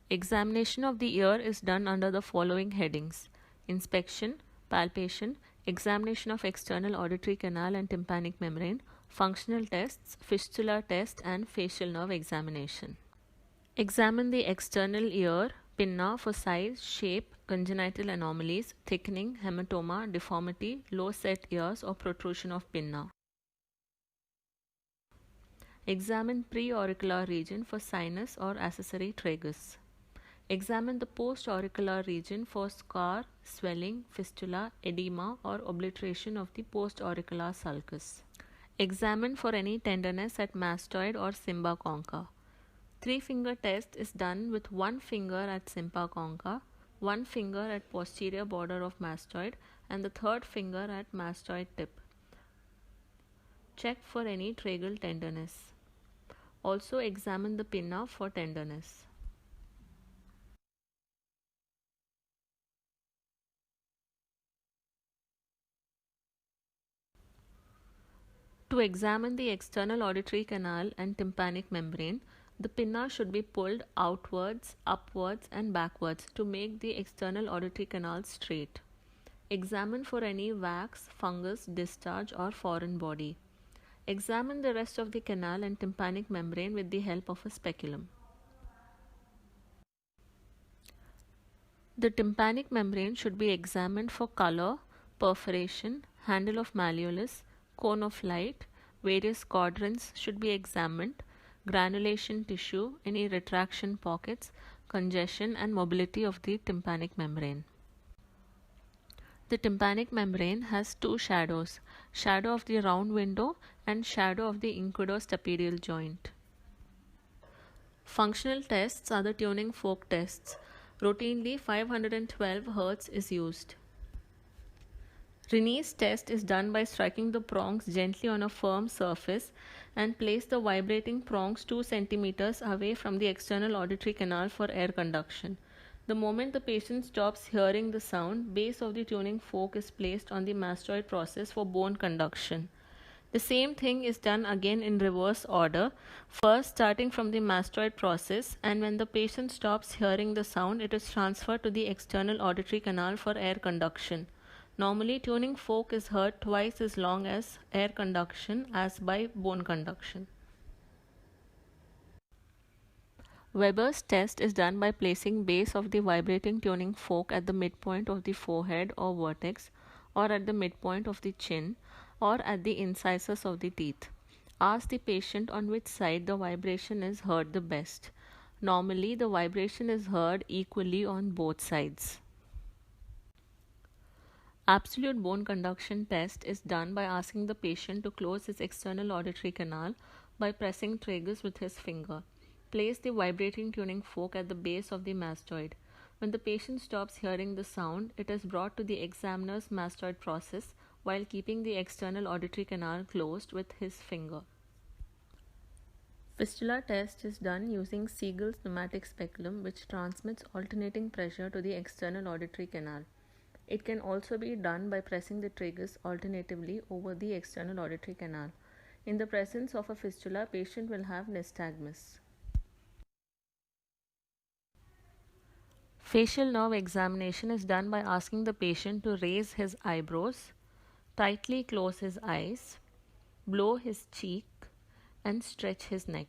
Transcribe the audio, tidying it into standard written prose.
Examination of the ear is done under the following headings: inspection, palpation, examination of external auditory canal and tympanic membrane, functional tests, fistula test, and facial nerve examination. Examine the external ear pinna for size, shape, congenital anomalies, thickening, hematoma, deformity, low set ears, or protrusion of pinna. Examine preauricular region for sinus or accessory tragus. Examine the post-auricular region for scar, swelling, fistula, edema, or obliteration of the post-auricular sulcus. Examine for any tenderness at mastoid or Simba concha. Three-finger test is done with one finger at Simba concha, one finger at posterior border of mastoid, and the third finger at mastoid tip. Check for any tragal tenderness. Also examine the pinna for tenderness. To examine the external auditory canal and tympanic membrane, the pinna should be pulled outwards, upwards, and backwards to make the external auditory canal straight. Examine for any wax, fungus, discharge, or foreign body. Examine the rest of the canal and tympanic membrane with the help of a speculum. The tympanic membrane should be examined for color, perforation, handle of malleolus, cone of light, various quadrants should be examined, granulation tissue, any retraction pockets, congestion and mobility of the tympanic membrane. The tympanic membrane has two shadows, shadow of the round window and shadow of the inquidostapedial joint. Functional tests are the tuning fork tests. Routinely 512 Hz is used. Rinne's test is done by striking the prongs gently on a firm surface and place the vibrating prongs 2 cm away from the external auditory canal for air conduction. The moment the patient stops hearing the sound, base of the tuning fork is placed on the mastoid process for bone conduction. The same thing is done again in reverse order, first starting from the mastoid process, and when the patient stops hearing the sound, it is transferred to the external auditory canal for air conduction. Normally, tuning fork is heard twice as long as air conduction as by bone conduction. Weber's test is done by placing base of the vibrating tuning fork at the midpoint of the forehead or vertex, or at the midpoint of the chin, or at the incisors of the teeth. Ask the patient on which side the vibration is heard the best. Normally, the vibration is heard equally on both sides. Absolute bone conduction test is done by asking the patient to close his external auditory canal by pressing tragus with his finger. Place the vibrating tuning fork at the base of the mastoid. When the patient stops hearing the sound, it is brought to the examiner's mastoid process while keeping the external auditory canal closed with his finger. Fistula test is done using Siegel's pneumatic speculum, which transmits alternating pressure to the external auditory canal. It can also be done by pressing the tragus alternatively over the external auditory canal. In the presence of a fistula, patient will have nystagmus. Facial nerve examination is done by asking the patient to raise his eyebrows, tightly close his eyes, blow his cheek, and stretch his neck.